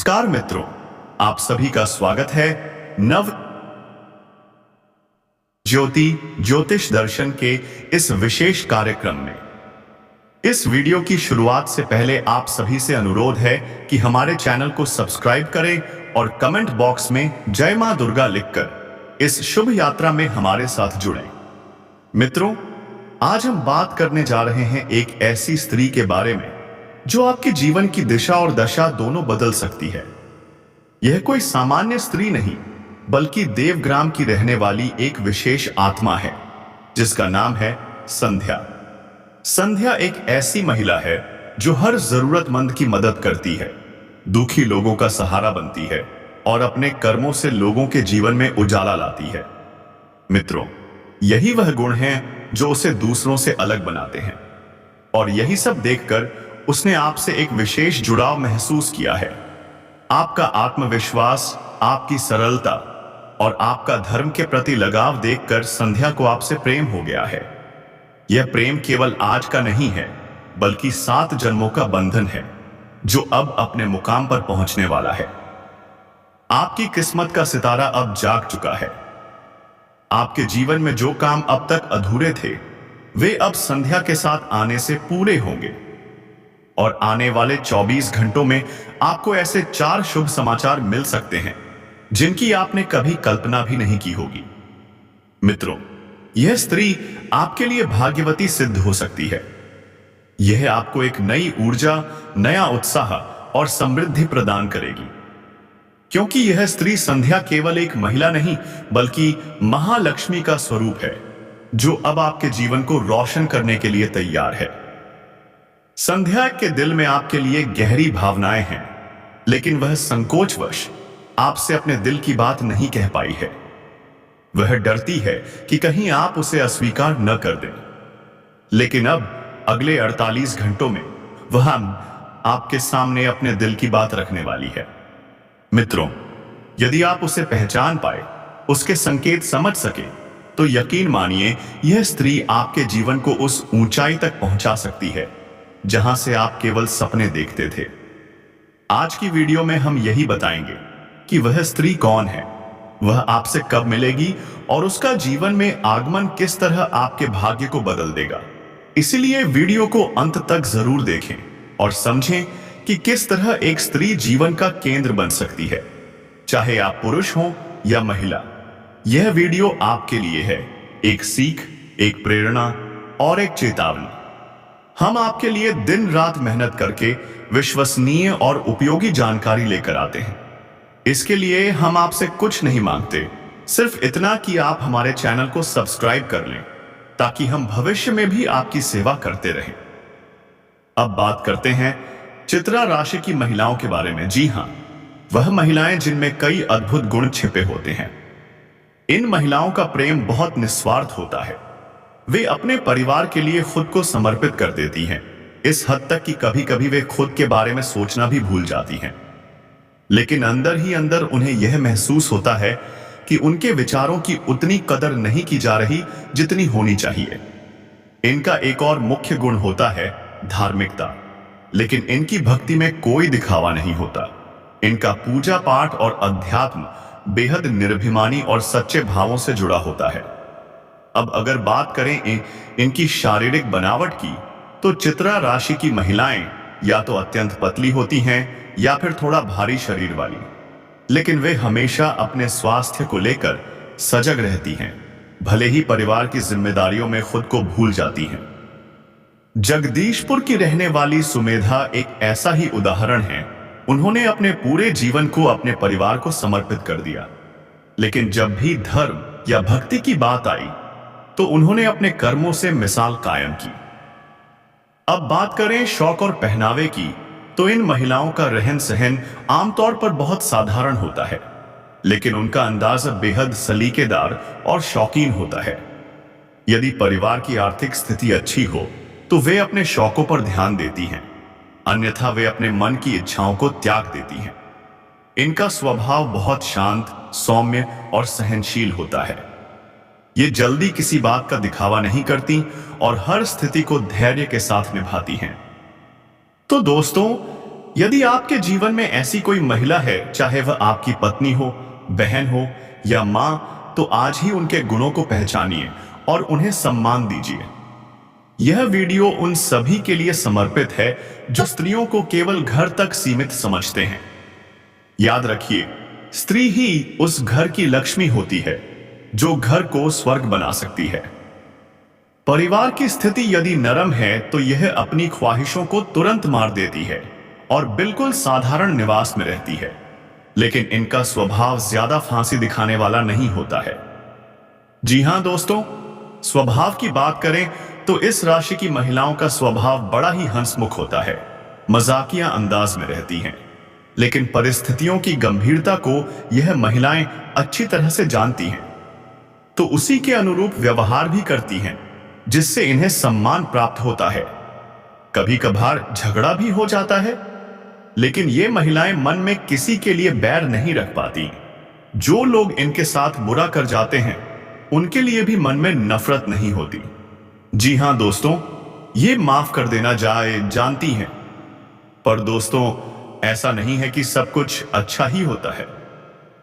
नमस्कार मित्रों, आप सभी का स्वागत है नव ज्योति ज्योतिष दर्शन के इस विशेष कार्यक्रम में। इस वीडियो की शुरुआत से पहले आप सभी से अनुरोध है कि हमारे चैनल को सब्सक्राइब करें और कमेंट बॉक्स में जय मां दुर्गा लिखकर इस शुभ यात्रा में हमारे साथ जुड़ें। मित्रों, आज हम बात करने जा रहे हैं एक ऐसी स्त्री के बारे में जो आपके जीवन की दिशा और दशा दोनों बदल सकती है। यह कोई सामान्य स्त्री नहीं, बल्कि देवग्राम की रहने वाली एक विशेष आत्मा है जिसका नाम है संध्या। संध्या एक ऐसी महिला है जो हर जरूरतमंद की मदद करती है, दुखी लोगों का सहारा बनती है और अपने कर्मों से लोगों के जीवन में उजाला लाती है। मित्रों, यही वह गुण हैं जो उसे दूसरों से अलग बनाते हैं, और यही सब देखकर उसने आपसे एक विशेष जुड़ाव महसूस किया है। आपका आत्मविश्वास, आपकी सरलता और आपका धर्म के प्रति लगाव देखकर संध्या को आपसे प्रेम हो गया है। यह प्रेम केवल आज का नहीं है, बल्कि 7 जन्मों का बंधन है जो अब अपने मुकाम पर पहुंचने वाला है। आपकी किस्मत का सितारा अब जाग चुका है। आपके जीवन में जो काम अब तक अधूरे थे, वे अब संध्या के साथ आने से पूरे होंगे। और आने वाले 24 घंटों में आपको ऐसे 4 शुभ समाचार मिल सकते हैं जिनकी आपने कभी कल्पना भी नहीं की होगी। मित्रों, यह स्त्री आपके लिए भाग्यवती सिद्ध हो सकती है। यह आपको एक नई ऊर्जा, नया उत्साह और समृद्धि प्रदान करेगी, क्योंकि यह स्त्री संध्या केवल एक महिला नहीं, बल्कि महालक्ष्मी का स्वरूप है जो अब आपके जीवन को रोशन करने के लिए तैयार है। संध्या के दिल में आपके लिए गहरी भावनाएं हैं, लेकिन वह संकोचवश आपसे अपने दिल की बात नहीं कह पाई है। वह डरती है कि कहीं आप उसे अस्वीकार न कर दें। लेकिन अब अगले 48 घंटों में वह आपके सामने अपने दिल की बात रखने वाली है। मित्रों, यदि आप उसे पहचान पाए, उसके संकेत समझ सके, तो यकीन मानिए यह स्त्री आपके जीवन को उस ऊंचाई तक पहुंचा सकती है जहां से आप केवल सपने देखते थे। आज की वीडियो में हम यही बताएंगे कि वह स्त्री कौन है, वह आपसे कब मिलेगी और उसका जीवन में आगमन किस तरह आपके भाग्य को बदल देगा। इसीलिए वीडियो को अंत तक जरूर देखें और समझें कि किस तरह एक स्त्री जीवन का केंद्र बन सकती है, चाहे आप पुरुष हो या महिला। यह वीडियो आपके लिए है, एक सीख, एक प्रेरणा और एक चेतावनी। हम आपके लिए दिन रात मेहनत करके विश्वसनीय और उपयोगी जानकारी लेकर आते हैं। इसके लिए हम आपसे कुछ नहीं मांगते, सिर्फ इतना कि आप हमारे चैनल को सब्सक्राइब कर लें, ताकि हम भविष्य में भी आपकी सेवा करते रहें। अब बात करते हैं चित्रा राशि की महिलाओं के बारे में। जी हां, वह महिलाएं जिनमें कई अद्भुत गुण छिपे होते हैं। इन महिलाओं का प्रेम बहुत निस्वार्थ होता है। वे अपने परिवार के लिए खुद को समर्पित कर देती हैं, इस हद तक कि कभी कभी वे खुद के बारे में सोचना भी भूल जाती हैं। लेकिन अंदर ही अंदर उन्हें यह महसूस होता है कि उनके विचारों की उतनी कदर नहीं की जा रही जितनी होनी चाहिए। इनका एक और मुख्य गुण होता है धार्मिकता, लेकिन इनकी भक्ति में कोई दिखावा नहीं होता। इनका पूजा पाठ और अध्यात्म बेहद निर्भिमानी और सच्चे भावों से जुड़ा होता है। अब अगर बात करें इनकी शारीरिक बनावट की, तो चित्रा राशि की महिलाएं या तो अत्यंत पतली होती हैं या फिर थोड़ा भारी शरीर वाली, लेकिन वे हमेशा अपने स्वास्थ्य को लेकर सजग रहती हैं, भले ही परिवार की जिम्मेदारियों में खुद को भूल जाती हैं। जगदीशपुर की रहने वाली सुमेधा एक ऐसा ही उदाहरण है। उन्होंने अपने पूरे जीवन को अपने परिवार को समर्पित कर दिया, लेकिन जब भी धर्म या भक्ति की बात आई तो उन्होंने अपने कर्मों से मिसाल कायम की। अब बात करें शौक और पहनावे की, तो इन महिलाओं का रहन सहन आमतौर पर बहुत साधारण होता है, लेकिन उनका अंदाज बेहद सलीकेदार और शौकीन होता है। यदि परिवार की आर्थिक स्थिति अच्छी हो तो वे अपने शौकों पर ध्यान देती हैं, अन्यथा वे अपने मन की इच्छाओं को त्याग देती हैं। इनका स्वभाव बहुत शांत, सौम्य और सहनशील होता है। ये जल्दी किसी बात का दिखावा नहीं करती और हर स्थिति को धैर्य के साथ निभाती हैं। तो दोस्तों, यदि आपके जीवन में ऐसी कोई महिला है, चाहे वह आपकी पत्नी हो, बहन हो या मां, तो आज ही उनके गुणों को पहचानिए और उन्हें सम्मान दीजिए। यह वीडियो उन सभी के लिए समर्पित है जो स्त्रियों को केवल घर तक सीमित समझते हैं। याद रखिए, स्त्री ही उस घर की लक्ष्मी होती है जो घर को स्वर्ग बना सकती है। परिवार की स्थिति यदि नरम है तो यह अपनी ख्वाहिशों को तुरंत मार देती है और बिल्कुल साधारण निवास में रहती है, लेकिन इनका स्वभाव ज्यादा फांसी दिखाने वाला नहीं होता है। जी हां दोस्तों, स्वभाव की बात करें तो इस राशि की महिलाओं का स्वभाव बड़ा ही हंसमुख होता है, मजाकिया अंदाज में रहती हैं, लेकिन परिस्थितियों की गंभीरता को यह महिलाएं अच्छी तरह से जानती हैं, तो उसी के अनुरूप व्यवहार भी करती हैं, जिससे इन्हें सम्मान प्राप्त होता है। कभी कभार झगड़ा भी हो जाता है, लेकिन ये महिलाएं मन में किसी के लिए बैर नहीं रख पाती। जो लोग इनके साथ बुरा कर जाते हैं, उनके लिए भी मन में नफरत नहीं होती। जी हां दोस्तों, ये माफ कर देना जानती हैं। पर दोस्तों, ऐसा नहीं है कि सब कुछ अच्छा ही होता है।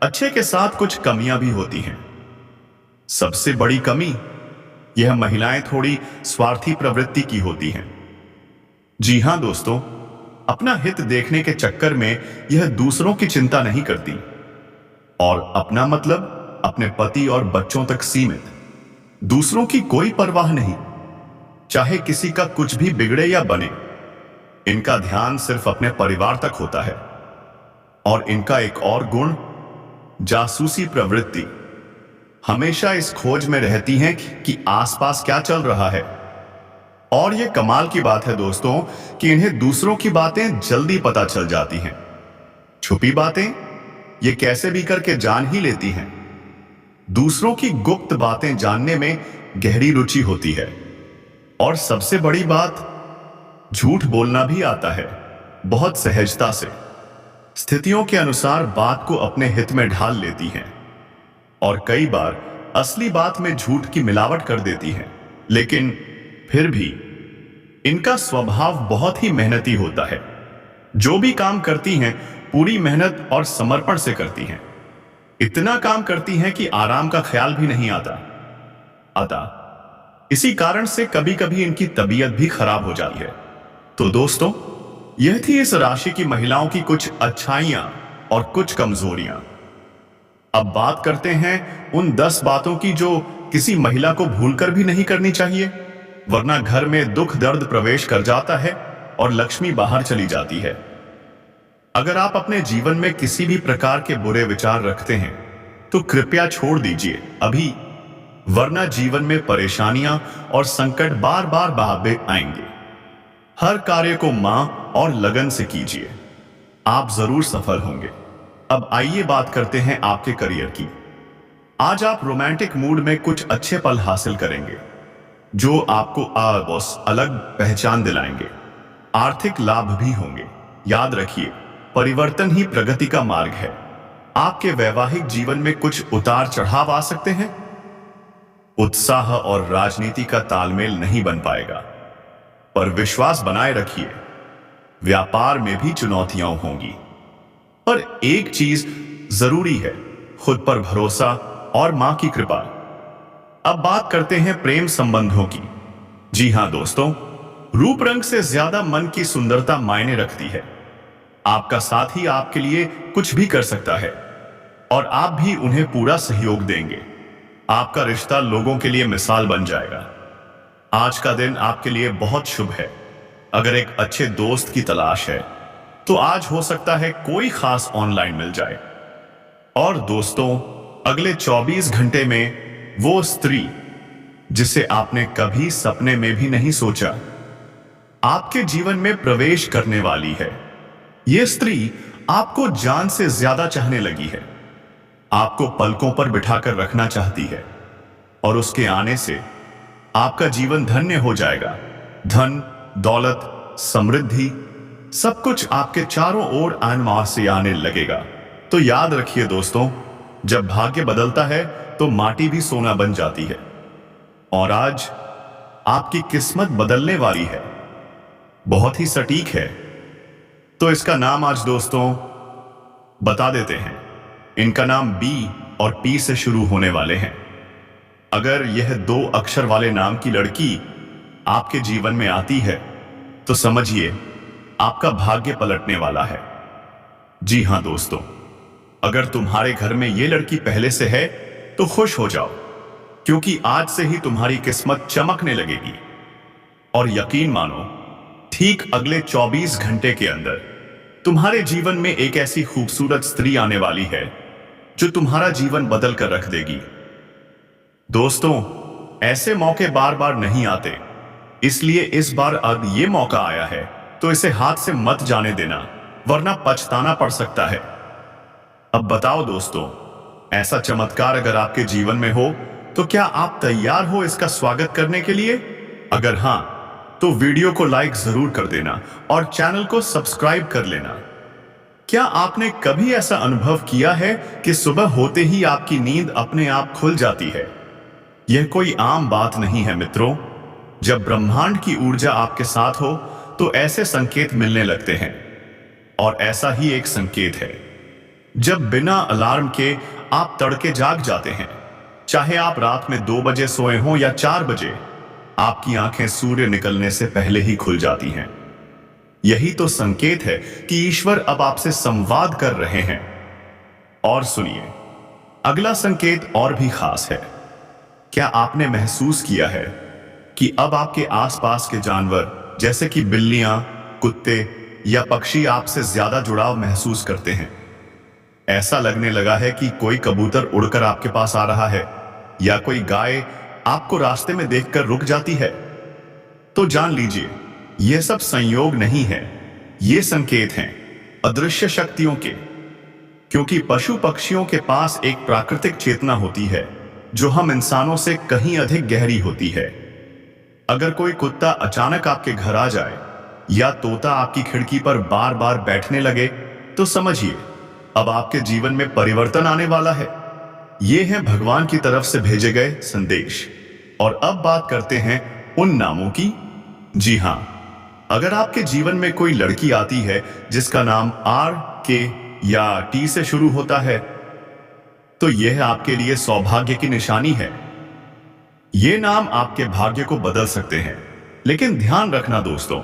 अच्छे के साथ कुछ कमियां भी होती हैं। सबसे बड़ी कमी, यह महिलाएं थोड़ी स्वार्थी प्रवृत्ति की होती हैं। जी हां दोस्तों, अपना हित देखने के चक्कर में यह दूसरों की चिंता नहीं करती और अपना मतलब अपने पति और बच्चों तक सीमित, दूसरों की कोई परवाह नहीं, चाहे किसी का कुछ भी बिगड़े या बने। इनका ध्यान सिर्फ अपने परिवार तक होता है। और इनका एक और गुण, जासूसी प्रवृत्ति। हमेशा इस खोज में रहती हैं कि आसपास क्या चल रहा है। और यह कमाल की बात है दोस्तों कि इन्हें दूसरों की बातें जल्दी पता चल जाती हैं। छुपी बातें ये कैसे भी करके जान ही लेती हैं। दूसरों की गुप्त बातें जानने में गहरी रुचि होती है। और सबसे बड़ी बात, झूठ बोलना भी आता है, बहुत सहजता से। स्थितियों के अनुसार बात को अपने हित में ढाल लेती हैं और कई बार असली बात में झूठ की मिलावट कर देती हैं। लेकिन फिर भी इनका स्वभाव बहुत ही मेहनती होता है। जो भी काम करती हैं पूरी मेहनत और समर्पण से करती हैं। इतना काम करती हैं कि आराम का ख्याल भी नहीं आता। इसी कारण से कभी कभी इनकी तबीयत भी खराब हो जाती है। तो दोस्तों, यह थी इस राशि की महिलाओं की कुछ अच्छाइयां और कुछ कमजोरियां। अब बात करते हैं उन 10 बातों की जो किसी महिला को भूलकर भी नहीं करनी चाहिए, वरना घर में दुख दर्द प्रवेश कर जाता है और लक्ष्मी बाहर चली जाती है। अगर आप अपने जीवन में किसी भी प्रकार के बुरे विचार रखते हैं तो कृपया छोड़ दीजिए अभी, वरना जीवन में परेशानियां और संकट बार बार बहावे आएंगे। हर कार्य को मां और लगन से कीजिए, आप जरूर सफल होंगे। अब आइए बात करते हैं आपके करियर की। आज आप रोमांटिक मूड में कुछ अच्छे पल हासिल करेंगे जो आपको अलग पहचान दिलाएंगे। आर्थिक लाभ भी होंगे। याद रखिए, परिवर्तन ही प्रगति का मार्ग है। आपके वैवाहिक जीवन में कुछ उतार चढ़ाव आ सकते हैं। उत्साह और राजनीति का तालमेल नहीं बन पाएगा, पर विश्वास बनाए रखिए। व्यापार में भी चुनौतियां होंगी, पर एक चीज जरूरी है, खुद पर भरोसा और मां की कृपा। अब बात करते हैं प्रेम संबंधों की। जी हां दोस्तों, रूप रंग से ज्यादा मन की सुंदरता मायने रखती है। आपका साथी आपके लिए कुछ भी कर सकता है और आप भी उन्हें पूरा सहयोग देंगे। आपका रिश्ता लोगों के लिए मिसाल बन जाएगा। आज का दिन आपके लिए बहुत शुभ है। अगर एक अच्छे दोस्त की तलाश है तो आज हो सकता है कोई खास ऑनलाइन मिल जाए। और दोस्तों, अगले 24 घंटे में वो स्त्री जिसे आपने कभी सपने में भी नहीं सोचा, आपके जीवन में प्रवेश करने वाली है। यह स्त्री आपको जान से ज्यादा चाहने लगी है, आपको पलकों पर बिठाकर रखना चाहती है और उसके आने से आपका जीवन धन्य हो जाएगा। धन, दौलत, समृद्धि, सब कुछ आपके चारों ओर आनमार से आने लगेगा। तो याद रखिए दोस्तों, जब भाग्य बदलता है तो माटी भी सोना बन जाती है। और आज आपकी किस्मत बदलने वाली है। बहुत ही सटीक है। तो इसका नाम आज दोस्तों बता देते हैं। इनका नाम बी और पी से शुरू होने वाले हैं। अगर यह 2 अक्षर वाले नाम की लड़की आपके जीवन में आती है तो समझिए आपका भाग्य पलटने वाला है। जी हां दोस्तों, अगर तुम्हारे घर में यह लड़की पहले से है तो खुश हो जाओ, क्योंकि आज से ही तुम्हारी किस्मत चमकने लगेगी। और यकीन मानो, ठीक अगले 24 घंटे के अंदर तुम्हारे जीवन में एक ऐसी खूबसूरत स्त्री आने वाली है जो तुम्हारा जीवन बदल कर रख देगी। दोस्तों, ऐसे मौके बार बार नहीं आते, इसलिए इस बार अब ये मौका आया है तो इसे हाथ से मत जाने देना, वरना पछताना पड़ सकता है। अब बताओ दोस्तों, ऐसा चमत्कार अगर आपके जीवन में हो तो क्या आप तैयार हो इसका स्वागत करने के लिए? अगर हां, तो वीडियो को लाइक जरूर कर देना और चैनल को सब्सक्राइब कर लेना। क्या आपने कभी ऐसा अनुभव किया है कि सुबह होते ही आपकी नींद अपने आप खुल जाती है? यह कोई आम बात नहीं है मित्रों। जब ब्रह्मांड की ऊर्जा आपके साथ हो तो ऐसे संकेत मिलने लगते हैं। और ऐसा ही एक संकेत है जब बिना अलार्म के आप तड़के जाग जाते हैं। चाहे आप रात में 2 बजे सोए हों या 4 बजे, आपकी आंखें सूर्य निकलने से पहले ही खुल जाती हैं। यही तो संकेत है कि ईश्वर अब आपसे संवाद कर रहे हैं। और सुनिए, अगला संकेत और भी खास है। क्या आपने महसूस किया है कि अब आपके आसपास के जानवर जैसे कि बिल्लियां, कुत्ते या पक्षी आपसे ज्यादा जुड़ाव महसूस करते हैं? ऐसा लगने लगा है कि कोई कबूतर उड़कर आपके पास आ रहा है या कोई गाय आपको रास्ते में देखकर रुक जाती है। तो जान लीजिए, यह सब संयोग नहीं है, ये संकेत हैं अदृश्य शक्तियों के। क्योंकि पशु पक्षियों के पास एक प्राकृतिक चेतना होती है जो हम इंसानों से कहीं अधिक गहरी होती है। अगर कोई कुत्ता अचानक आपके घर आ जाए या तोता आपकी खिड़की पर बार बार बैठने लगे तो समझिए अब आपके जीवन में परिवर्तन आने वाला है। ये हैं भगवान की तरफ से भेजे गए संदेश। और अब बात करते हैं उन नामों की। जी हां, अगर आपके जीवन में कोई लड़की आती है जिसका नाम आर, के या टी से शुरू होता है तो यह आपके लिए सौभाग्य की निशानी है। ये नाम आपके भाग्य को बदल सकते हैं। लेकिन ध्यान रखना दोस्तों,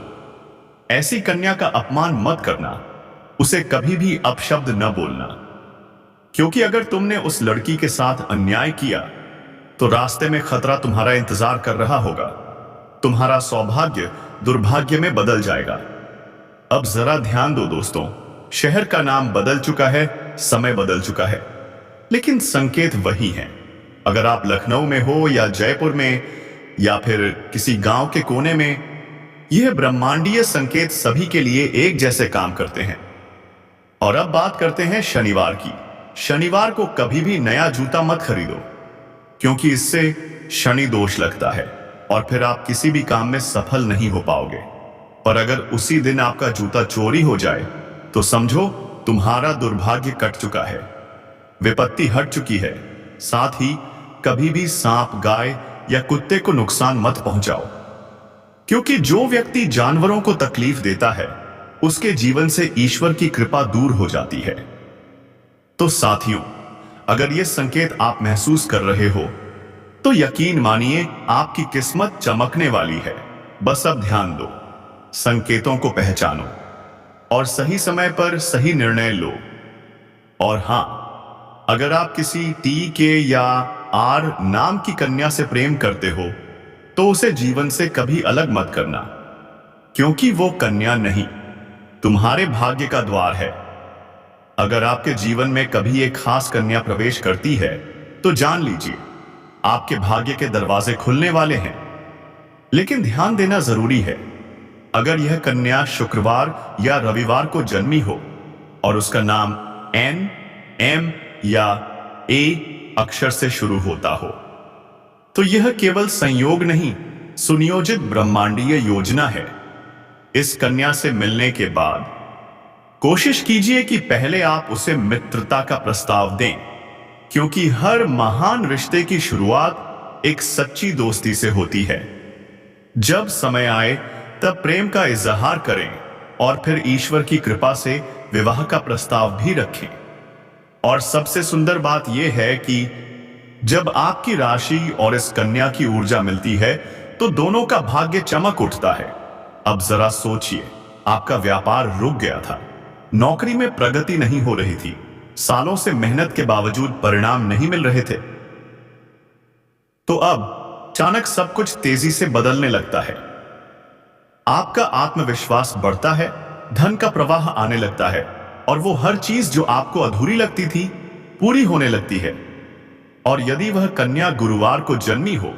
ऐसी कन्या का अपमान मत करना, उसे कभी भी अपशब्द न बोलना। क्योंकि अगर तुमने उस लड़की के साथ अन्याय किया तो रास्ते में खतरा तुम्हारा इंतजार कर रहा होगा। तुम्हारा सौभाग्य दुर्भाग्य में बदल जाएगा। अब जरा ध्यान दो दोस्तों, शहर का नाम बदल चुका है, समय बदल चुका है, लेकिन संकेत वही है। अगर आप लखनऊ में हो या जयपुर में या फिर किसी गांव के कोने में, यह ब्रह्मांडीय संकेत सभी के लिए एक जैसे काम करते हैं। और अब बात करते हैं शनिवार की। शनिवार को कभी भी नया जूता मत खरीदो, क्योंकि इससे शनि दोष लगता है और फिर आप किसी भी काम में सफल नहीं हो पाओगे। पर अगर उसी दिन आपका जूता चोरी हो जाए तो समझो तुम्हारा दुर्भाग्य कट चुका है, विपत्ति हट चुकी है। साथ ही कभी भी सांप, गाय या कुत्ते को नुकसान मत पहुंचाओ, क्योंकि जो व्यक्ति जानवरों को तकलीफ देता है उसके जीवन से ईश्वर की कृपा दूर हो जाती है। तो साथियों, अगर ये संकेत आप महसूस कर रहे हो तो यकीन मानिए आपकी किस्मत चमकने वाली है। बस अब ध्यान दो, संकेतों को पहचानो और सही समय पर सही निर्णय लो। और हां, अगर आप किसी टी, के या आर नाम की कन्या से प्रेम करते हो तो उसे जीवन से कभी अलग मत करना, क्योंकि वो कन्या नहीं, तुम्हारे भाग्य का द्वार है। अगर आपके जीवन में कभी एक खास कन्या प्रवेश करती है तो जान लीजिए आपके भाग्य के दरवाजे खुलने वाले हैं। लेकिन ध्यान देना जरूरी है, अगर यह कन्या शुक्रवार या रविवार को जन्मी हो और उसका नाम एन, एम या ए अक्षर से शुरू होता हो तो यह केवल संयोग नहीं, सुनियोजित ब्रह्मांडीय योजना है। इस कन्या से मिलने के बाद कोशिश कीजिए कि पहले आप उसे मित्रता का प्रस्ताव दें, क्योंकि हर महान रिश्ते की शुरुआत एक सच्ची दोस्ती से होती है। जब समय आए तब प्रेम का इजहार करें और फिर ईश्वर की कृपा से विवाह का प्रस्ताव भी रखें। और सबसे सुंदर बात यह है कि जब आपकी राशि और इस कन्या की ऊर्जा मिलती है तो दोनों का भाग्य चमक उठता है। अब जरा सोचिए, आपका व्यापार रुक गया था, नौकरी में प्रगति नहीं हो रही थी, सालों से मेहनत के बावजूद परिणाम नहीं मिल रहे थे, तो अब अचानक सब कुछ तेजी से बदलने लगता है। आपका आत्मविश्वास बढ़ता है, धन का प्रवाह आने लगता है और वो हर चीज जो आपको अधूरी लगती थी पूरी होने लगती है। और यदि वह कन्या गुरुवार को जन्मी हो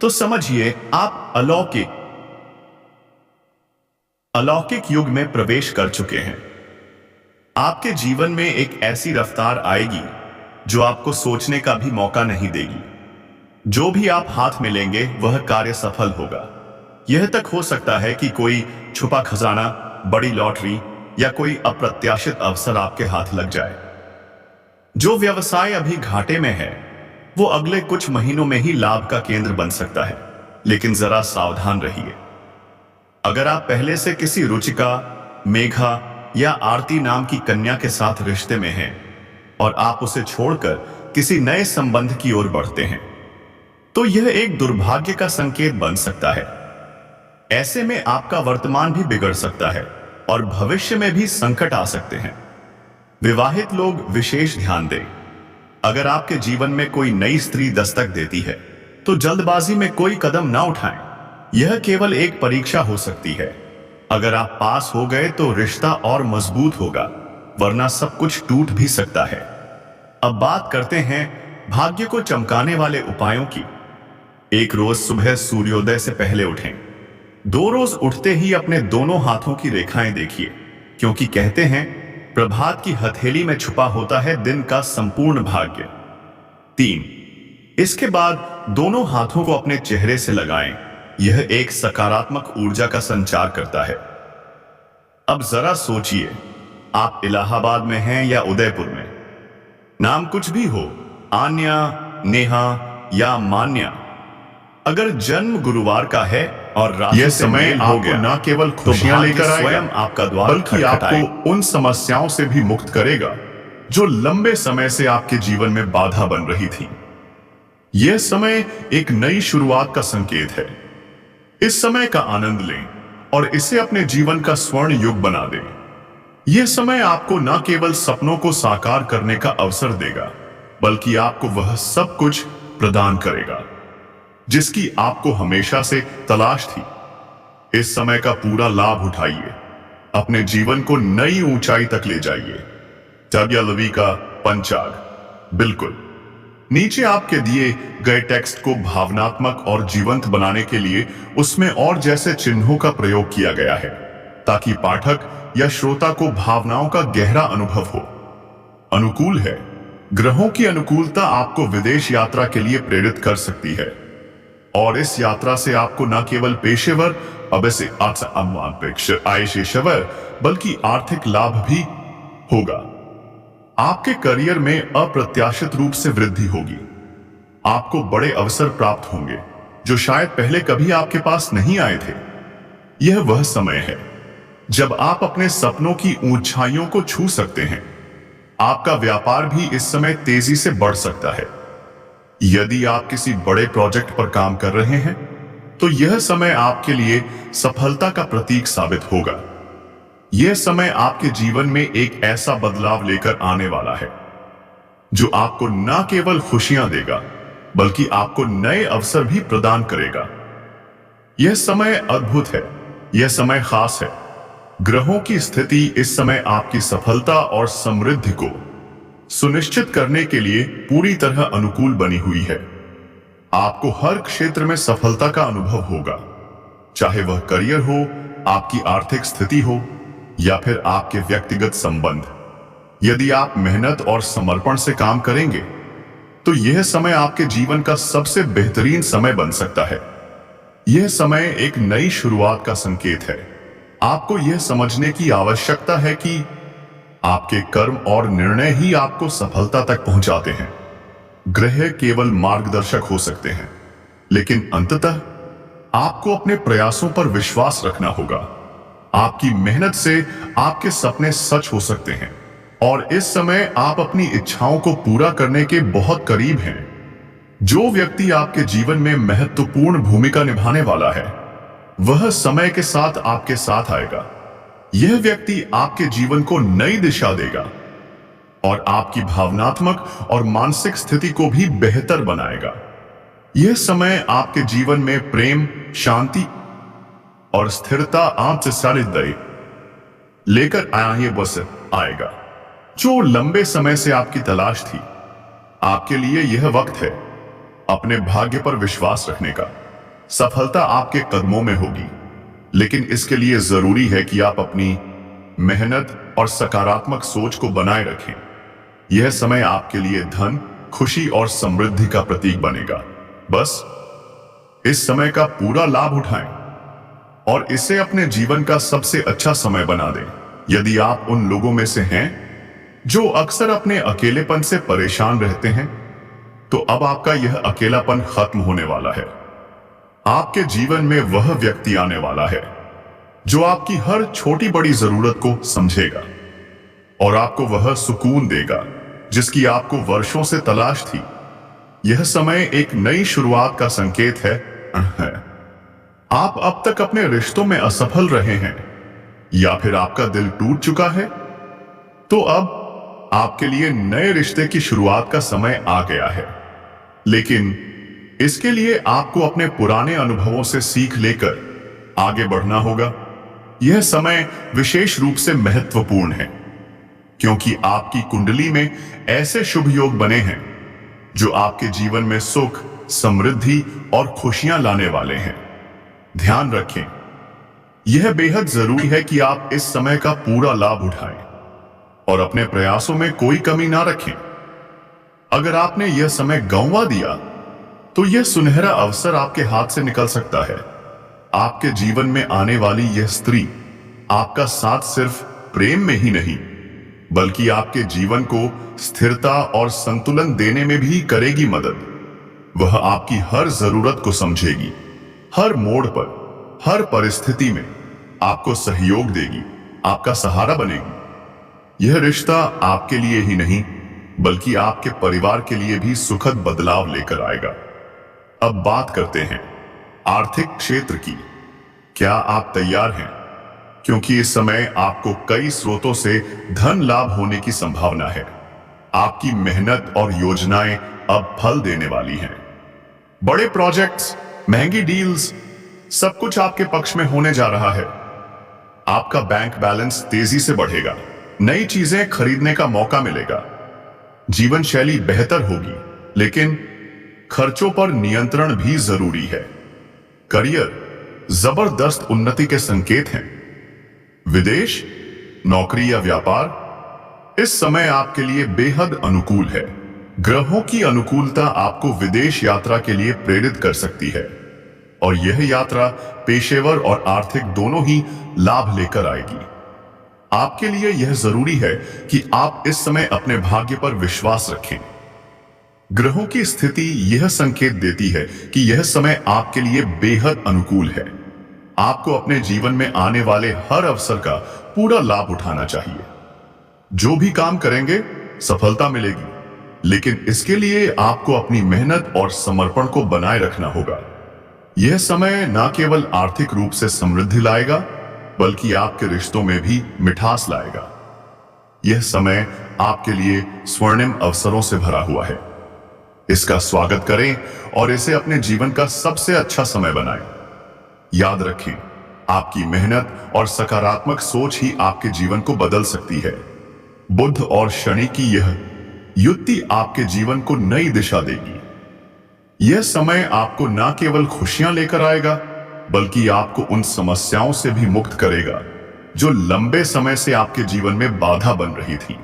तो समझिए आप अलौकिक युग में प्रवेश कर चुके हैं। आपके जीवन में एक ऐसी रफ्तार आएगी जो आपको सोचने का भी मौका नहीं देगी। जो भी आप हाथ में लेंगे वह कार्य सफल होगा। यह तक हो सकता है कि कोई छुपा खजाना, बड़ी लॉटरी या कोई अप्रत्याशित अवसर आपके हाथ लग जाए। जो व्यवसाय अभी घाटे में है वो अगले कुछ महीनों में ही लाभ का केंद्र बन सकता है। लेकिन जरा सावधान रहिए। अगर आप पहले से किसी रुचिका, मेघा या आरती नाम की कन्या के साथ रिश्ते में हैं और आप उसे छोड़कर किसी नए संबंध की ओर बढ़ते हैं तो यह एक दुर्भाग्य का संकेत बन सकता है। ऐसे में आपका वर्तमान भी बिगड़ सकता है और भविष्य में भी संकट आ सकते हैं। विवाहित लोग विशेष ध्यान दें। अगर आपके जीवन में कोई नई स्त्री दस्तक देती है तो जल्दबाजी में कोई कदम ना उठाएं। यह केवल एक परीक्षा हो सकती है। अगर आप पास हो गए तो रिश्ता और मजबूत होगा, वरना सब कुछ टूट भी सकता है। अब बात करते हैं भाग्य को चमकाने वाले उपायों की। एक रोज सुबह सूर्योदय से पहले उठें। 2 रोज उठते ही अपने दोनों हाथों की रेखाएं देखिए, क्योंकि कहते हैं प्रभात की हथेली में छुपा होता है दिन का संपूर्ण भाग्य। 3, इसके बाद दोनों हाथों को अपने चेहरे से लगाएं। यह एक सकारात्मक ऊर्जा का संचार करता है। अब जरा सोचिए, आप इलाहाबाद में हैं या उदयपुर में। नाम कुछ भी हो, आन्या, नेहा या मान्या। अगर जन्म गुरुवार का है और राशि यह से समय मेल हो आपको गया न केवल तो खुशियां भाग्य लेकर आएगा, स्वयं आपका द्वार बल्कि आपको उन समस्याओं से भी मुक्त करेगा जो लंबे समय से आपके जीवन में बाधा बन रही थी। यह समय एक नई शुरुआत का संकेत है। इस समय का आनंद लें और इसे अपने जीवन का स्वर्ण युग बना दें। यह समय आपको न केवल सपनों को साकार करने का अवसर देगा, बल्कि आपको वह सब कुछ प्रदान करेगा जिसकी आपको हमेशा से तलाश थी। इस समय का पूरा लाभ उठाइए, अपने जीवन को नई ऊंचाई तक ले जाइए। लवी का पंचाग। बिल्कुल नीचे आपके दिए गए टेक्स्ट को भावनात्मक और जीवंत बनाने के लिए उसमें और जैसे चिन्हों का प्रयोग किया गया है ताकि पाठक या श्रोता को भावनाओं का गहरा अनुभव हो। अनुकूल है। ग्रहों की अनुकूलता आपको विदेश यात्रा के लिए प्रेरित कर सकती है और इस यात्रा से आपको न केवल पेशेवर बल्कि आर्थिक लाभ भी होगा। आपके करियर में अप्रत्याशित रूप से वृद्धि होगी। आपको बड़े अवसर प्राप्त होंगे जो शायद पहले कभी आपके पास नहीं आए थे। यह वह समय है जब आप अपने सपनों की ऊंचाइयों को छू सकते हैं। आपका व्यापार भी इस समय तेजी से बढ़ सकता है। यदि आप किसी बड़े प्रोजेक्ट पर काम कर रहे हैं तो यह समय आपके लिए सफलता का प्रतीक साबित होगा। यह समय आपके जीवन में एक ऐसा बदलाव लेकर आने वाला है जो आपको न केवल खुशियां देगा बल्कि आपको नए अवसर भी प्रदान करेगा। यह समय अद्भुत है, यह समय खास है। ग्रहों की स्थिति इस समय आपकी सफलता और समृद्धि को सुनिश्चित करने के लिए पूरी तरह अनुकूल बनी हुई है। आपको हर क्षेत्र में सफलता का अनुभव होगा, चाहे वह करियर हो, आपकी आर्थिक स्थिति हो या फिर आपके व्यक्तिगत संबंध। यदि आप मेहनत और समर्पण से काम करेंगे तो यह समय आपके जीवन का सबसे बेहतरीन समय बन सकता है। यह समय एक नई शुरुआत का संकेत है। आपको यह समझने की आवश्यकता है कि आपके कर्म और निर्णय ही आपको सफलता तक पहुंचाते हैं। ग्रह केवल मार्गदर्शक हो सकते हैं, लेकिन अंततः आपको अपने प्रयासों पर विश्वास रखना होगा। आपकी मेहनत से आपके सपने सच हो सकते हैं और इस समय आप अपनी इच्छाओं को पूरा करने के बहुत करीब हैं। जो व्यक्ति आपके जीवन में महत्वपूर्ण भूमिका निभाने वाला है वह समय के साथ आपके साथ आएगा। यह व्यक्ति आपके जीवन को नई दिशा देगा और आपकी भावनात्मक और मानसिक स्थिति को भी बेहतर बनाएगा। यह समय आपके जीवन में प्रेम, शांति और स्थिरता आपसे सानिध्य लेकर आएगा जो लंबे समय से आपकी तलाश थी। आपके लिए यह वक्त है अपने भाग्य पर विश्वास रखने का। सफलता आपके कदमों में होगी, लेकिन इसके लिए जरूरी है कि आप अपनी मेहनत और सकारात्मक सोच को बनाए रखें। यह समय आपके लिए धन, खुशी और समृद्धि का प्रतीक बनेगा। बस इस समय का पूरा लाभ उठाएं और इसे अपने जीवन का सबसे अच्छा समय बना दें। यदि आप उन लोगों में से हैं जो अक्सर अपने अकेलेपन से परेशान रहते हैं, तो अब आपका यह अकेलापन खत्म होने वाला है। आपके जीवन में वह व्यक्ति आने वाला है जो आपकी हर छोटी बड़ी जरूरत को समझेगा और आपको वह सुकून देगा जिसकी आपको वर्षों से तलाश थी। यह समय एक नई शुरुआत का संकेत है। आप अब तक अपने रिश्तों में असफल रहे हैं या फिर आपका दिल टूट चुका है, तो अब आपके लिए नए रिश्ते की शुरुआत का समय आ गया है। लेकिन इसके लिए आपको अपने पुराने अनुभवों से सीख लेकर आगे बढ़ना होगा। यह समय विशेष रूप से महत्वपूर्ण है क्योंकि आपकी कुंडली में ऐसे शुभ योग बने हैं जो आपके जीवन में सुख, समृद्धि और खुशियां लाने वाले हैं। ध्यान रखें, यह बेहद जरूरी है कि आप इस समय का पूरा लाभ उठाएं और अपने प्रयासों में कोई कमी ना रखें। अगर आपने यह समय गंवा दिया तो यह सुनहरा अवसर आपके हाथ से निकल सकता है। आपके जीवन में आने वाली यह स्त्री आपका साथ सिर्फ प्रेम में ही नहीं, बल्कि आपके जीवन को स्थिरता और संतुलन देने में भी करेगी मदद। वह आपकी हर जरूरत को समझेगी, हर मोड़ पर, हर परिस्थिति में आपको सहयोग देगी, आपका सहारा बनेगी। यह रिश्ता आपके लिए ही नहीं बल्कि आपके परिवार के लिए भी सुखद बदलाव लेकर आएगा। अब बात करते हैं आर्थिक क्षेत्र की। क्या आप तैयार हैं? क्योंकि इस समय आपको कई स्रोतों से धन लाभ होने की संभावना है। आपकी मेहनत और योजनाएं अब फल देने वाली हैं। बड़े प्रोजेक्ट्स, महंगी डील्स, सब कुछ आपके पक्ष में होने जा रहा है। आपका बैंक बैलेंस तेजी से बढ़ेगा, नई चीजें खरीदने का मौका मिलेगा, जीवन शैली बेहतर होगी, लेकिन खर्चों पर नियंत्रण भी जरूरी है। करियर, जबरदस्त उन्नति के संकेत हैं। विदेश, नौकरी या व्यापार, इस समय आपके लिए बेहद अनुकूल है। ग्रहों की अनुकूलता आपको विदेश यात्रा के लिए प्रेरित कर सकती है और यह यात्रा पेशेवर और आर्थिक दोनों ही लाभ लेकर आएगी। आपके लिए यह जरूरी है कि आप इस समय अपने भाग्य पर विश्वास रखें। ग्रहों की स्थिति यह संकेत देती है कि यह समय आपके लिए बेहद अनुकूल है। आपको अपने जीवन में आने वाले हर अवसर का पूरा लाभ उठाना चाहिए। जो भी काम करेंगे सफलता मिलेगी, लेकिन इसके लिए आपको अपनी मेहनत और समर्पण को बनाए रखना होगा। यह समय न केवल आर्थिक रूप से समृद्धि लाएगा बल्कि आपके रिश्तों में भी मिठास लाएगा। यह समय आपके लिए स्वर्णिम अवसरों से भरा हुआ है। इसका स्वागत करें और इसे अपने जीवन का सबसे अच्छा समय बनाएं। याद रखें, आपकी मेहनत और सकारात्मक सोच ही आपके जीवन को बदल सकती है। बुध और शनि की यह युति आपके जीवन को नई दिशा देगी। यह समय आपको न केवल खुशियां लेकर आएगा बल्कि आपको उन समस्याओं से भी मुक्त करेगा जो लंबे समय से आपके जीवन में बाधा बन रही थी।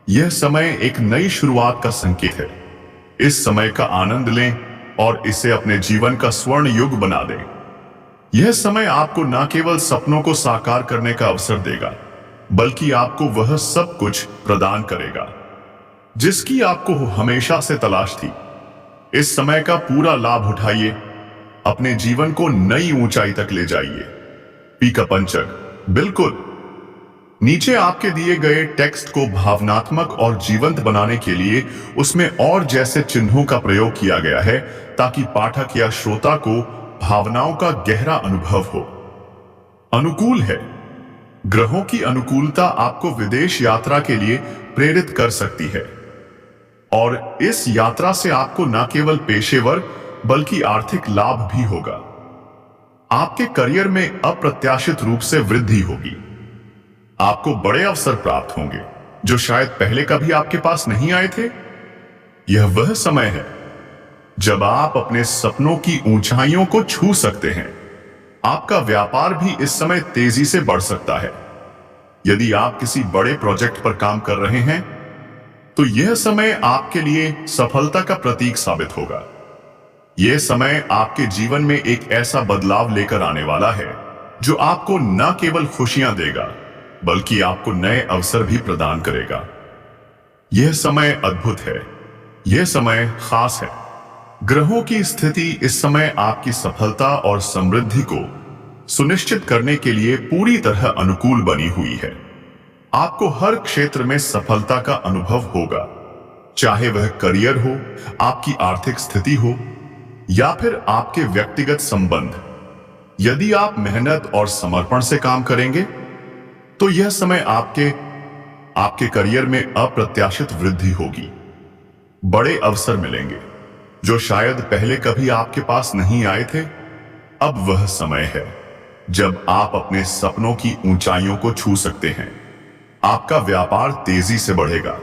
यह समय एक नई शुरुआत का संकेत है। इस समय का आनंद लें और इसे अपने जीवन का स्वर्ण युग बना दें। यह समय आपको न केवल सपनों को साकार करने का अवसर देगा बल्कि आपको वह सब कुछ प्रदान करेगा जिसकी आपको हमेशा से तलाश थी। इस समय का पूरा लाभ उठाइए, अपने जीवन को नई ऊंचाई तक ले जाइए। पीका पंचक, बिल्कुल। नीचे आपके दिए गए टेक्स्ट को भावनात्मक और जीवंत बनाने के लिए उसमें और जैसे चिन्हों का प्रयोग किया गया है ताकि पाठक या श्रोता को भावनाओं का गहरा अनुभव हो। अनुकूल है। ग्रहों की अनुकूलता आपको विदेश यात्रा के लिए प्रेरित कर सकती है और इस यात्रा से आपको न केवल पेशेवर बल्कि आर्थिक लाभ भी होगा। आपके करियर में अप्रत्याशित रूप से वृद्धि होगी। आपको बड़े अवसर प्राप्त होंगे जो शायद पहले कभी आपके पास नहीं आए थे। यह वह समय है जब आप अपने सपनों की ऊंचाइयों को छू सकते हैं। आपका व्यापार भी इस समय तेजी से बढ़ सकता है। यदि आप किसी बड़े प्रोजेक्ट पर काम कर रहे हैं तो यह समय आपके लिए सफलता का प्रतीक साबित होगा। यह समय आपके जीवन में एक ऐसा बदलाव लेकर आने वाला है जो आपको न केवल खुशियां देगा बल्कि आपको नए अवसर भी प्रदान करेगा। यह समय अद्भुत है। यह समय खास है। ग्रहों की स्थिति इस समय आपकी सफलता और समृद्धि को सुनिश्चित करने के लिए पूरी तरह अनुकूल बनी हुई है। आपको हर क्षेत्र में सफलता का अनुभव होगा, चाहे वह करियर हो, आपकी आर्थिक स्थिति हो या फिर आपके व्यक्तिगत संबंध। यदि आप मेहनत और समर्पण से काम करेंगे तो यह समय आपके करियर में अप्रत्याशित वृद्धि होगी। बड़े अवसर मिलेंगे जो शायद पहले कभी आपके पास नहीं आए थे। अब वह समय है जब आप अपने सपनों की ऊंचाइयों को छू सकते हैं। आपका व्यापार तेजी से बढ़ेगा।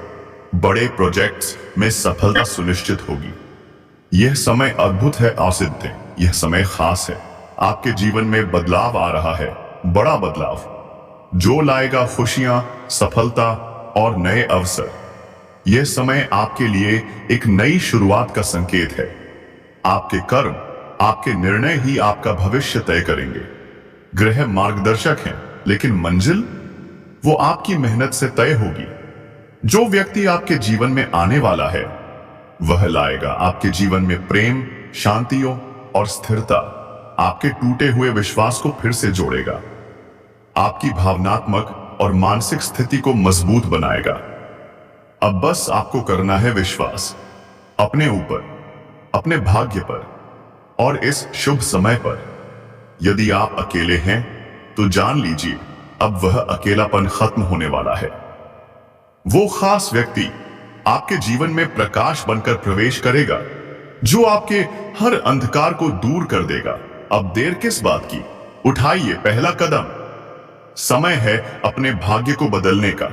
बड़े प्रोजेक्ट्स में सफलता सुनिश्चित होगी। यह समय अद्भुत है औसित्य। यह समय खास है। आपके जीवन में बदलाव आ रहा है, बड़ा बदलाव जो लाएगा खुशियां, सफलता और नए अवसर। यह समय आपके लिए एक नई शुरुआत का संकेत है। आपके कर्म, आपके निर्णय ही आपका भविष्य तय करेंगे। ग्रह मार्गदर्शक हैं, लेकिन मंजिल वो आपकी मेहनत से तय होगी। जो व्यक्ति आपके जीवन में आने वाला है वह लाएगा आपके जीवन में प्रेम, शांति और स्थिरता। आपके टूटे हुए विश्वास को फिर से जोड़ेगा। आपकी भावनात्मक और मानसिक स्थिति को मजबूत बनाएगा। अब बस आपको करना है विश्वास अपने ऊपर, अपने भाग्य पर और इस शुभ समय पर। यदि आप अकेले हैं तो जान लीजिए अब वह अकेलापन खत्म होने वाला है। वो खास व्यक्ति आपके जीवन में प्रकाश बनकर प्रवेश करेगा जो आपके हर अंधकार को दूर कर देगा। अब देर किस बात की? उठाइए पहला कदम। समय है अपने भाग्य को बदलने का।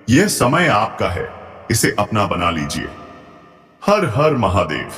यह समय आपका है, इसे अपना बना लीजिए। हर हर महादेव।